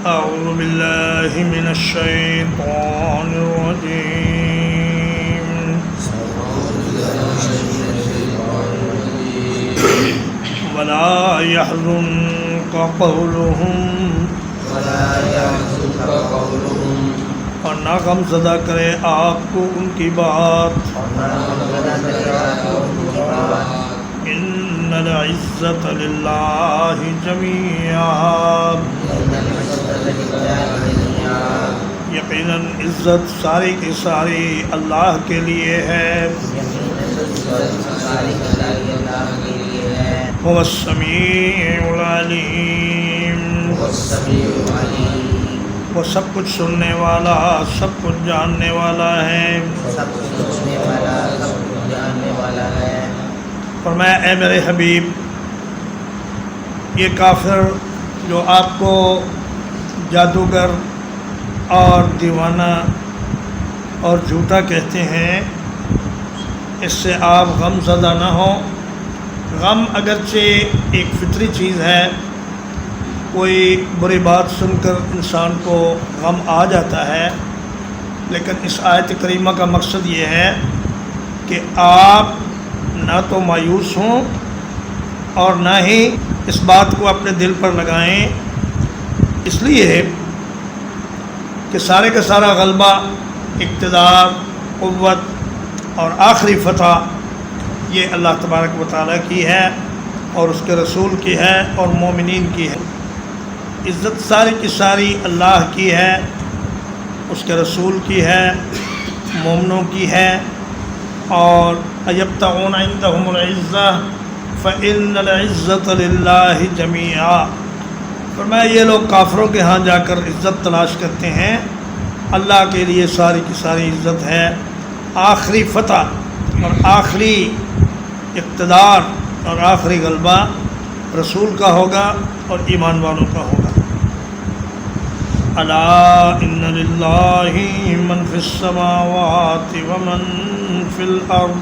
أعوذ بالله من الشيطان الرجيم ولا يحزنك قولهم اور نہ غم زدہ کرے آپ کو ان کی بات ان العزت للہ جمیعا یقیناً عزت ساری کی ساری اللہ کے لیے ہے هو السمیع العلیم وہ سب کچھ سننے والا سب کچھ جاننے والا ہے فرمایا اے میرے حبیب یہ کافر جو آپ کو جادوگر اور دیوانہ اور جھوٹا کہتے ہیں اس سے آپ غم زدہ نہ ہوں۔ غم اگرچہ ایک فطری چیز ہے، کوئی بری بات سن کر انسان کو غم آ جاتا ہے، لیکن اس آیت کریمہ کا مقصد یہ ہے کہ آپ نہ تو مایوس ہوں اور نہ ہی اس بات کو اپنے دل پر لگائیں، اس لیے کہ سارے کا سارا غلبہ، اقتدار، قوت اور آخری فتح یہ اللہ تبارک و تعالیٰ کی ہے اور اس کے رسول کی ہے اور مومنین کی ہے۔ عزت ساری کی ساری اللہ کی ہے، اس کے رسول کی ہے، مومنوں کی ہے۔ اور ایبتغون عندهم العزہ فإن العزة للہ جمیعا، فرمایا یہ لوگ کافروں کے ہاں جا کر عزت تلاش کرتے ہیں، اللہ کے لیے ساری کی ساری عزت ہے۔ آخری فتح اور آخری اقتدار اور آخری غلبہ رسول کا ہوگا اور ایمان والوں کا ہوگا۔ الا ان للہ من فی السماوات ومن فی الارض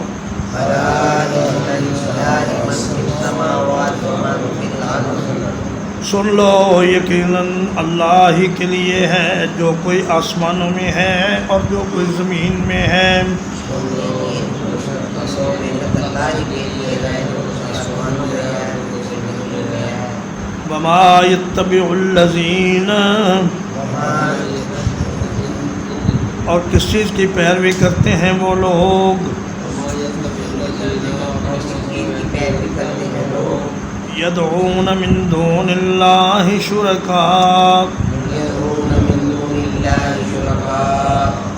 سن لو یقیناً اللہ ہی کے لیے ہے جو کوئی آسمانوں میں ہے اور جو کوئی زمین میں ہے۔ وما يتبع الذین، اور کس چیز کی پیروی کرتے ہیں وہ لوگ یدعون من دون اللہ شرکاء،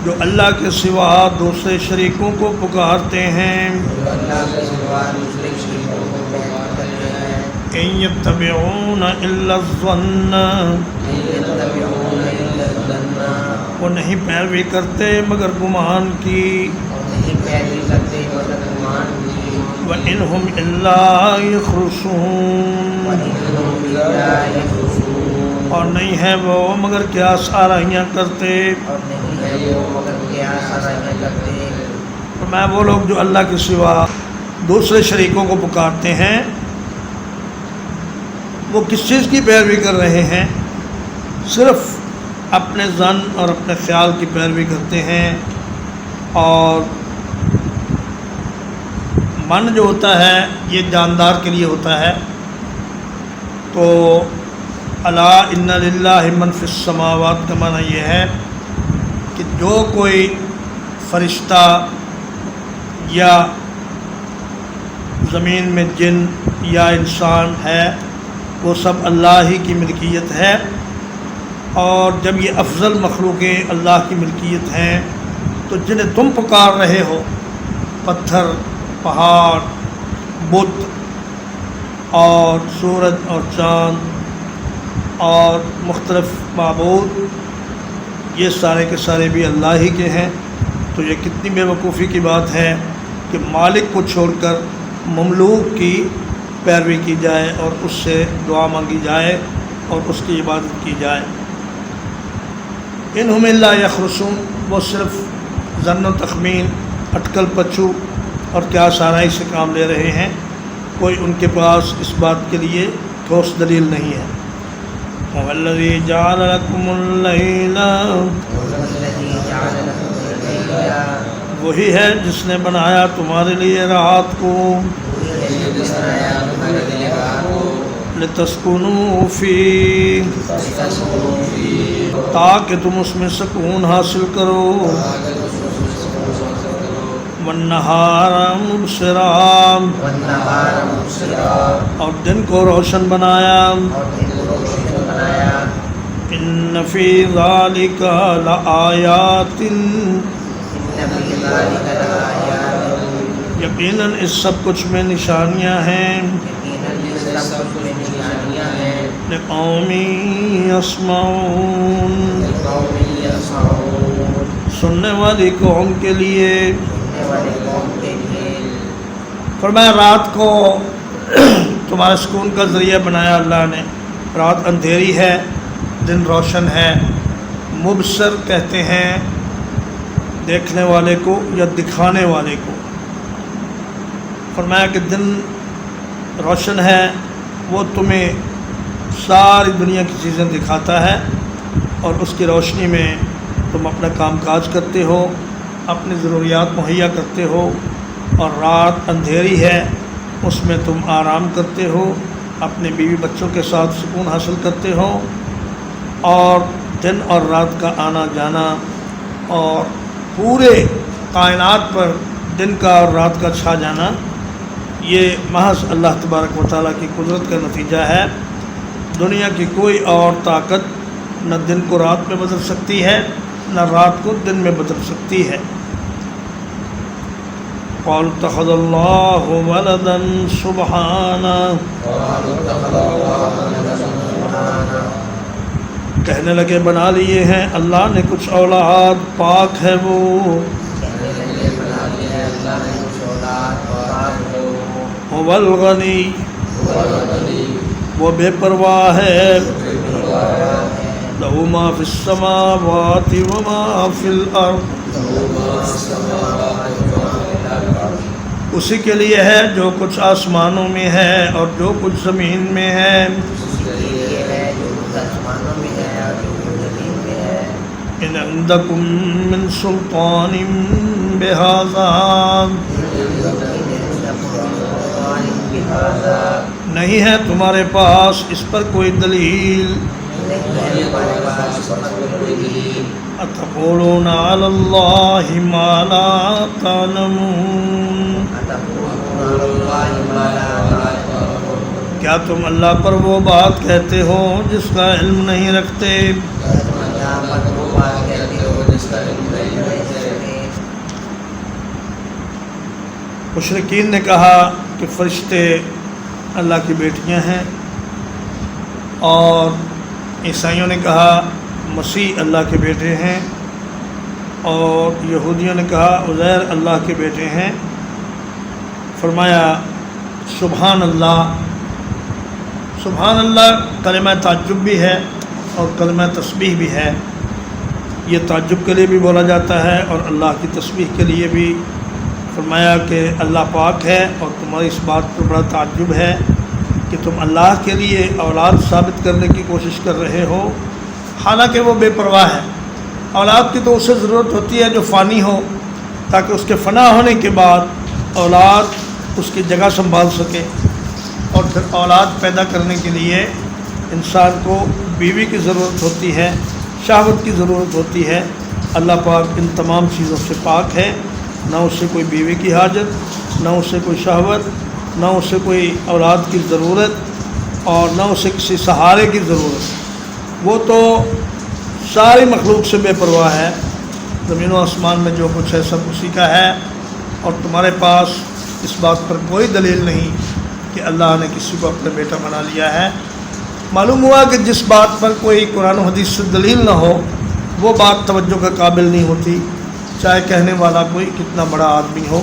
جو اللہ کے سوا دوسرے شریکوں کو پکارتے ہیں۔ ان یتبعون الا الظن، وہ نہیں پیروی کرتے مگر گمان کی۔ وَإِنْ هُمْ إِلَّا يَخْرُصُونَ، اور نہیں ہے وہ مگر قیاس آرائیاں کرتے۔ میں وہ لوگ جو اللہ کے سوا دوسرے شریکوں کو پکارتے ہیں وہ کس چیز کی پیروی کر رہے ہیں؟ صرف اپنے ظن اور اپنے خیال کی پیروی کرتے ہیں، اور من جو ہوتا ہے یہ جاندار کے لیے ہوتا ہے۔ تو الا ان للہ من فی السماوات کا معنی یہ ہے کہ جو کوئی فرشتہ یا زمین میں جن یا انسان ہے وہ سب اللہ ہی کی ملکیت ہے، اور جب یہ افضل مخلوقیں اللہ کی ملکیت ہیں تو جنہیں تم پکار رہے ہو، پتھر، پہاڑ، بت اور سورج اور چاند اور مختلف معبود، یہ سارے کے سارے بھی اللہ ہی کے ہیں۔ تو یہ کتنی بے وقوفی کی بات ہے کہ مالک کو چھوڑ کر مملوک کی پیروی کی جائے اور اس سے دعا مانگی جائے اور اس کی عبادت کی جائے۔ انہم الا یخرصون، وہ صرف ظن و تخمین، اٹکل پچو اور کیا سارائی سے کام لے رہے ہیں، کوئی ان کے پاس اس بات کے لیے ٹھوس دلیل نہیں ہے۔ هو الذي جعل لكم الليل، وہی ہے جس نے بنایا تمہارے لیے رات کو، لتسکنوا فیہ، تاکہ تم اس میں سکون حاصل کرو، والنہار مبصرا، اور دن کو روشن بنایا، ان فی ذالک لآیات، یقیناً اس سب کچھ میں نشانیاں ہیں، لقوم یسمعون، سننے والی قوم کے لیے۔ فرمایا رات کو تمہارے سکون کا ذریعہ بنایا اللہ نے، رات اندھیری ہے، دن روشن ہے۔ مبصر کہتے ہیں دیکھنے والے کو یا دکھانے والے کو۔ فرمایا کہ دن روشن ہے، وہ تمہیں ساری دنیا کی چیزیں دکھاتا ہے، اور اس کی روشنی میں تم اپنا کام کاج کرتے ہو، اپنی ضروریات مہیا کرتے ہو، اور رات اندھیری ہے، اس میں تم آرام کرتے ہو، اپنے بیوی بچوں کے ساتھ سکون حاصل کرتے ہو، اور دن اور رات کا آنا جانا اور پورے کائنات پر دن کا اور رات کا چھا جانا، یہ محض اللہ تبارک و تعالیٰ کی قدرت کا نتیجہ ہے۔ دنیا کی کوئی اور طاقت نہ دن کو رات میں بدل سکتی ہے، نہ رات کو دن میں بدل سکتی ہے۔ قالوا اتخذ اللہ ولدا سبحانہ، کہنے لگے بنا لیے ہیں اللہ نے کچھ اولاد، پاک ہے وہ، هو الغنی، وہ بے پرواہ ہے، لہ ما فی السماوات وما فی الارض، اسی کے لیے ہے جو کچھ آسمانوں میں ہے اور جو کچھ زمین میں ہے۔ ان عندکم من سلطان بہذا، نہیں ہے تمہارے پاس اس پر کوئی دلیل، اتقولون علی اللہ ما لا تعلمون، کیا تم اللہ پر وہ بات کہتے ہو جس کا علم نہیں رکھتے؟ مشرکین نے کہا کہ فرشتے اللہ کی بیٹیاں ہیں، اور عیسائیوں نے کہا مسیح اللہ کے بیٹے ہیں، اور یہودیوں نے کہا عزیر اللہ کے بیٹے ہیں۔ فرمایا سبحان اللہ، سبحان اللہ کلمہ تعجب بھی ہے اور کلمہ تسبیح بھی ہے۔ یہ تعجب کے لیے بھی بولا جاتا ہے اور اللہ کی تسبیح کے لیے بھی۔ فرمایا کہ اللہ پاک ہے، اور تمہاری اس بات پر بڑا تعجب ہے کہ تم اللہ کے لیے اولاد ثابت کرنے کی کوشش کر رہے ہو، حالانکہ وہ بے پرواہ ہے۔ اولاد کی تو اسے ضرورت ہوتی ہے جو فانی ہو، تاکہ اس کے فنا ہونے کے بعد اولاد اس کی جگہ سنبھال سکے، اور پھر اولاد پیدا کرنے کے لیے انسان کو بیوی کی ضرورت ہوتی ہے، شہوت کی ضرورت ہوتی ہے۔ اللہ پاک ان تمام چیزوں سے پاک ہے، نہ اس سے کوئی بیوی کی حاجت، نہ اس سے کوئی شہوت، نہ اس سے کوئی اولاد کی ضرورت، اور نہ اسے کسی سہارے کی ضرورت۔ وہ تو ساری مخلوق سے بے پرواہ ہے، زمین و آسمان میں جو کچھ ہے سب اسی کا ہے، اور تمہارے پاس اس بات پر کوئی دلیل نہیں کہ اللہ نے کسی کو اپنا بیٹا بنا لیا ہے۔ معلوم ہوا کہ جس بات پر کوئی قرآن و حدیث سے دلیل نہ ہو وہ بات توجہ کا قابل نہیں ہوتی، چاہے کہنے والا کوئی کتنا بڑا آدمی ہو۔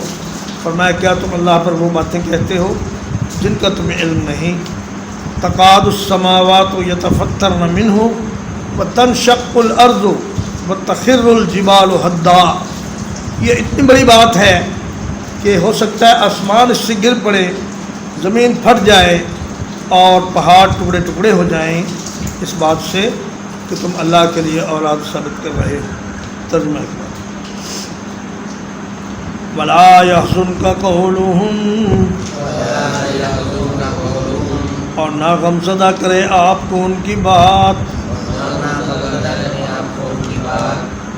فرمایا کیا تم اللہ پر وہ باتیں کہتے ہو جن کا تمہیں علم نہیں؟ تقاد السماوات یتفطرن منہ وتنشق الارض وتخر الجبال ہدا، یہ اتنی بڑی بات ہے کہ ہو سکتا ہے آسمان اس سے گر پڑے، زمین پھٹ جائے اور پہاڑ ٹکڑے ٹکڑے ہو جائیں، اس بات سے کہ تم اللہ کے لیے اولاد ثابت کر رہے ہو. ترجمہ اقبال. وَلَا يَحْزُنْكَ قَوْلُهُمْ، اور نہ غمزدہ کرے آپ کو ان کی بات.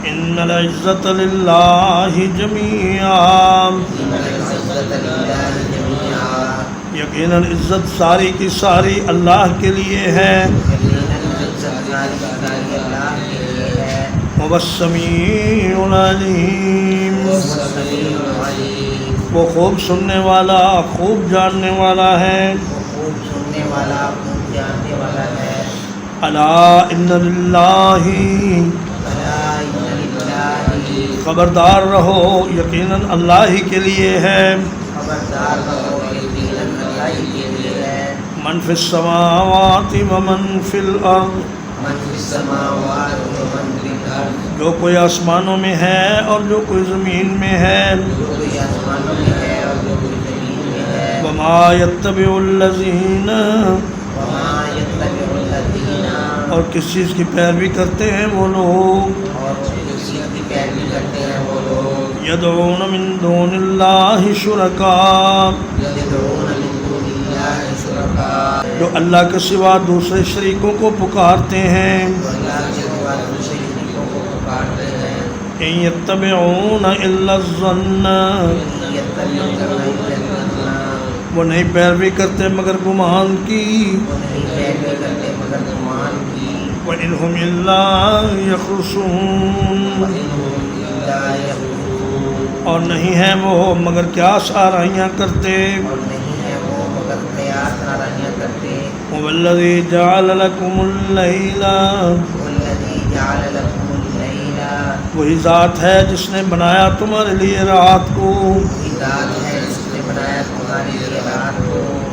إِنَّ الْعِزَّةَ لِلَّهِ جَمِيعًا، یقیناً عزت ساری کی ساری اللہ کے لیے ہے. وَهُوَ السَّمِيعُ الْعَلِيمُ، وہ خوب سننے والا خوب جاننے والا ہے. الا ان للہ، خبردار رہو یقیناً اللہ ہی کے لیے ہے. من فی السماوات ومن فی الارض، جو کوئی آسمانوں میں ہے اور جو کوئی زمین میں ہے. وما یتبع الذین، اور کس چیز کی پیروی کرتے ہیں وہ لوگ. یدعون من دون اللہ شرکاء، جو اللہ کے سوا دوسرے شریکوں کو پکارتے ہیں. ان یتبعون الا الظن، وہ نہیں پیروی کرتے مگر گمان کی. وَإِنْ هُمْ إِلَّا يَخْرُصُونَ، اور نہیں ہیں وہ مگر کیا آرائیاں کرتے. هُوَ الَّذِي جَعَلَ لَكُمُ اللَّيْلَ، وہی ذات ہے جس نے بنایا تمہارے لیے رات کو.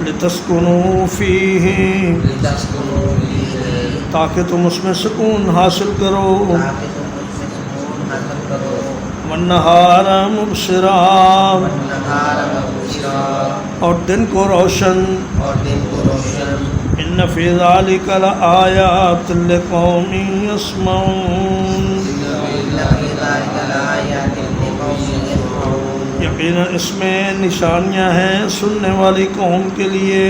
لِتَسْكُنُوا فِيهِ، تاکہ تم اس میں سکون حاصل کرو. وَالنَّهَارَ مُبْصِرًا، اور دن کو روشن. إِنَّ فِي ذَلِكَ لَآيَاتٍ لِقَوْمٍ يَسْمَعُونَ، یقیناً اس میں نشانیاں ہیں سننے والی قوم کے لیے.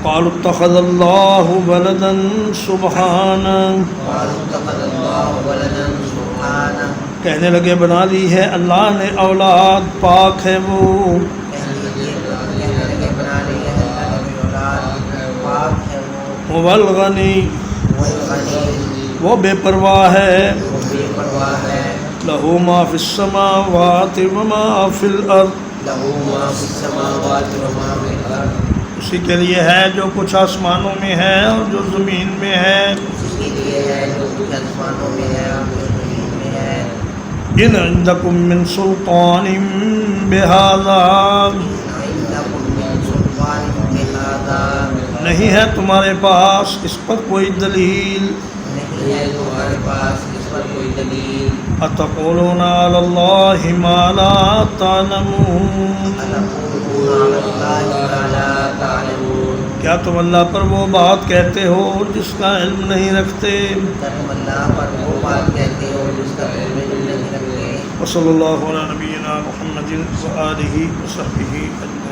قالوا اتخذ اللہ ولدا سبحانہ، کہنے لگے بنا لی ہے اللہ نے اولاد، پاک ہے وہ. هو الغنی، وہ بے پرواہ ہے. لہ ما فی السماوات وما فی الارض، اسی کے لیے ہے جو کچھ آسمانوں میں ہے اور جو زمین میں ہے. ان عندکم من سلطان بہذا، نہیں ہے تمہارے پاس اس پر کوئی دلیل. اتقولون علی اللہ ما لا تعلمون، کیا تم اللہ پر وہ بات کہتے ہو جس کا علم نہیں رکھتے. وصلی اللہ علی نبینا محمد وآلہ وصحبہ اجمعین.